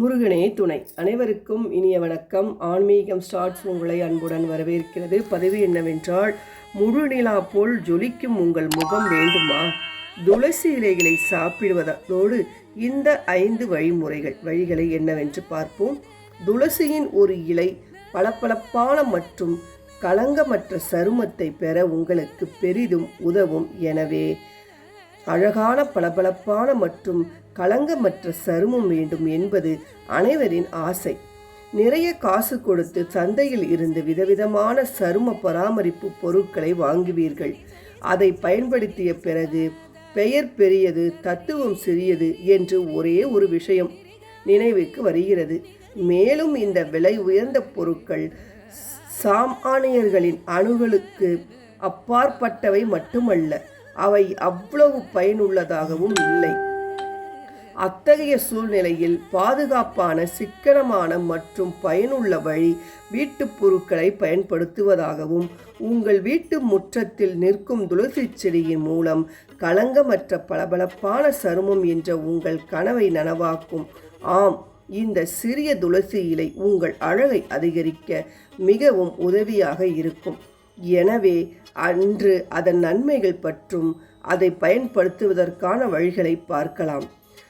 முருகனே துணை. அனைவருக்கும் இனிய வணக்கம். ஆன்மீகம் ஸ்டார்ட்ஸ் உங்களை அன்புடன் வரவேற்கிறது. பதிவு என்னவென்றால், முழு நிலா போல் ஜொலிக்கும் உங்கள் முகம் வேண்டுமா? துளசி இலைகளை சாப்பிடுவதோடு இந்த 5 வழிகளை என்னவென்று பார்ப்போம். துளசியின் ஒரு இலை பளபளப்பான மற்றும் களங்கமற்ற சருமத்தை பெற உங்களுக்கு பெரிதும் உதவும். எனவே அழகான பளபளப்பான மற்றும் களங்கமற்ற சருமம் வேண்டும் என்பது அனைவரின் ஆசை. நிறைய காசு கொடுத்து சந்தையில் இருந்து விதவிதமான சரும பராமரிப்பு பொருட்களை வாங்குவீர்கள். அதை பயன்படுத்திய பிறகு பெயர் பெரியது, தத்துவம் சிறியது என்று ஒரே ஒரு விஷயம் நினைவுக்கு வருகிறது. மேலும் இந்த விலை உயர்ந்த பொருட்கள் சாமானியர்களின் அணுகளுக்கு அப்பாற்பட்டவை மட்டுமல்ல, அவை அவ்வளவு பயனுள்ளதாகவும் இல்லை. அத்தகைய சூழ்நிலையில் பாதுகாப்பான, சிக்கனமான மற்றும் பயனுள்ள வழி வீட்டுப் பொருட்களை பயன்படுத்துவதாகவும், உங்கள் வீட்டு முற்றத்தில் நிற்கும் துளசி செடியின் மூலம் களங்கமற்ற பளபளப்பான சருமம் என்ற உங்கள் கனவை நனவாக்கும். ஆம், இந்த சிறிய துளசி இலை உங்கள் அழகை அதிகரிக்க மிகவும் உதவியாக இருக்கும். எனவே அன்று அதன் நன்மைகள் பற்றும் அதை பயன்படுத்துவதற்கான வழிகளை பார்க்கலாம்.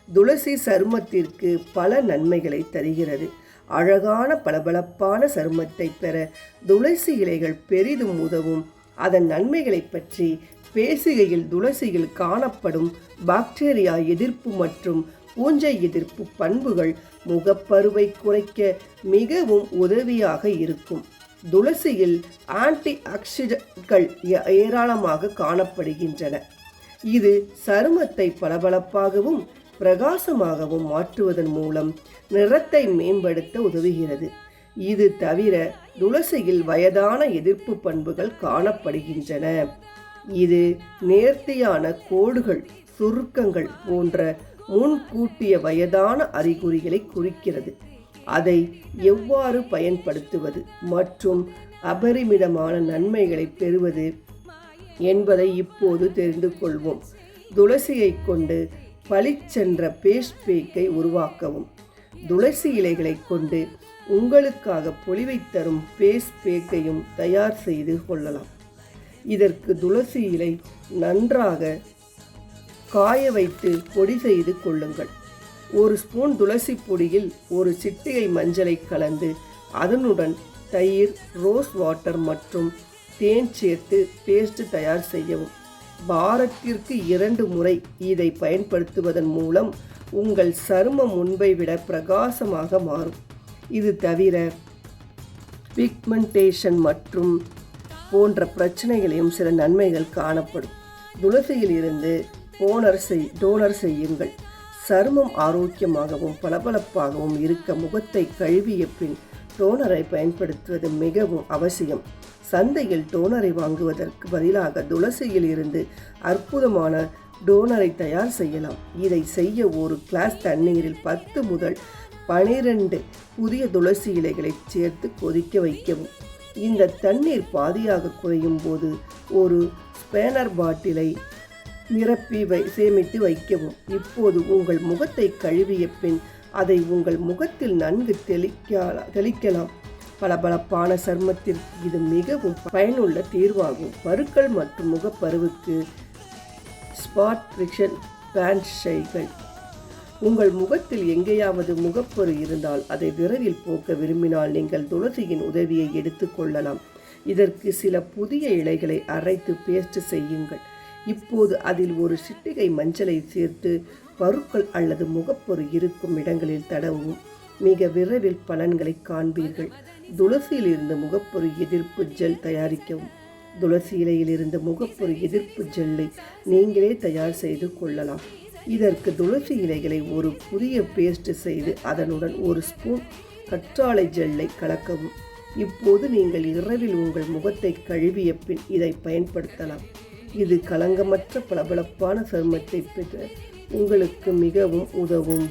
துளசி சருமத்திற்கு பல நன்மைகளை தருகிறது. அழகான பளபளப்பான சருமத்தை பெற துளசி இலைகள் பெரிதும் உதவும். அதன் நன்மைகளை பற்றி பேசுகையில் துளசியில் காணப்படும் பாக்டீரியா எதிர்ப்பு மற்றும் பூஞ்சை எதிர்ப்பு பண்புகள் முகப்பருவை குறைக்க மிகவும் உதவியாக இருக்கும். துளசியில் ஆன்டி ஆக்சிடென்ட்கள் ஏராளமாக காணப்படுகின்றன. இது சருமத்தை பளபளப்பாகவும் பிரகாசமாகவும் மாற்றுவதன் மூலம் நிறத்தை மேம்படுத்த உதவுகிறது. இது தவிர துளசியில் வயதான எதிர்ப்பு பண்புகள் காணப்படுகின்றன. இது நேர்த்தியான கோடுகள், சுருக்கங்கள் போன்ற முன்கூட்டிய வயதான அறிகுறிகளை குறிக்கிறது. அதை எவ்வாறு பயன்படுத்துவது மற்றும் அபரிமிதமான நன்மைகளை பெறுவது என்பதை இப்போது தெரிந்து கொள்வோம். துளசியை கொண்டு பளிச்சென்ற பேஸ்ட் பேக்கை உருவாக்கவும். துளசி இலைகளை கொண்டு உங்களுக்காக பொலிவை தரும் பேஸ்ட் பேக்கையும் தயார் செய்து கொள்ளலாம். இதற்கு துளசி இலை நன்றாக காய வைத்து பொடி செய்து கொள்ளுங்கள். 1 ஸ்பூன் துளசி பொடியில் 1 சிட்டிகை மஞ்சளை கலந்து அதனுடன் தயிர், ரோஸ் வாட்டர் மற்றும் தேன் சேர்த்து பேஸ்ட் தயார் செய்யவும். வாரத்திற்கு 2 முறை இதை பயன்படுத்துவதன் மூலம் உங்கள் சருமம் முன்பை விட பிரகாசமாக மாறும். இது தவிர பிக்மெண்டேஷன் மற்றும் போன்ற பிரச்சனைகளையும் சில நன்மைகள் காணப்படும். துளசியில் இருந்து டோனர் செய்யுங்கள். சருமம் ஆரோக்கியமாகவும் பளபளப்பாகவும் இருக்க முகத்தை கழுவிய பின் டோனரை பயன்படுத்துவது மிகவும் அவசியம். சந்தையில் டோனரை வாங்குவதற்கு பதிலாக துளசியில் இருந்து அற்புதமான டோனரை தயார் செய்யலாம். இதை செய்ய 1 கிளாஸ் தண்ணீரில் 10 முதல் 12 புதிய துளசி இலைகளை சேர்த்து கொதிக்க வைக்கவும். இந்த தண்ணீர் பாதியாக குறையும் போது ஒரு ஸ்பேனர் பாட்டிலை நிரப்பி சேமித்து வைக்கவும். இப்போது உங்கள் முகத்தை கழுவிய பின் அதை உங்கள் முகத்தில் நன்கு தெளிக்கலாம். பளபளப்பான சருமத்திற்கு இது மிகவும் பயனுள்ள தீர்வாகும். பருக்கள் மற்றும் முகப்பருவுக்கு ஸ்பாட் ரிக்ஷன் பேண்ட்ஷைகள். உங்கள் முகத்தில் எங்கேயாவது முகப்பரு இருந்தால் அதை விரைவில் போக்க விரும்பினால் நீங்கள் துளசியின் உதவியை எடுத்துக்கொள்ளலாம். இதற்கு சில புதிய இலைகளை அரைத்து பேஸ்ட் செய்யுங்கள். இப்போது அதில் 1 சிட்டிகை மஞ்சளை சேர்த்து பருக்கள் அல்லது முகப்பொரு இருக்கும் இடங்களில் தடவும். மிக விரைவில் பலன்களை காண்பீர்கள். துளசியில் இருந்து முகப்பொரு எதிர்ப்பு ஜெல் தயாரிக்கவும். துளசி இலையிலிருந்து முகப்பொரு எதிர்ப்பு ஜெல்லை நீங்களே தயார் செய்து கொள்ளலாம். இதற்கு துளசி இலைகளை ஒரு புதிய பேஸ்ட் செய்து அதனுடன் 1 ஸ்பூன் கற்றாழை ஜெல்லை கலக்கவும். இப்போது நீங்கள் இரவில் உங்கள் முகத்தை கழுவிய பின் இதை பயன்படுத்தலாம். இது களங்கமற்ற பளபளப்பான சருமத்தை பெற உங்களுக்கு மிகவும் உதவும்.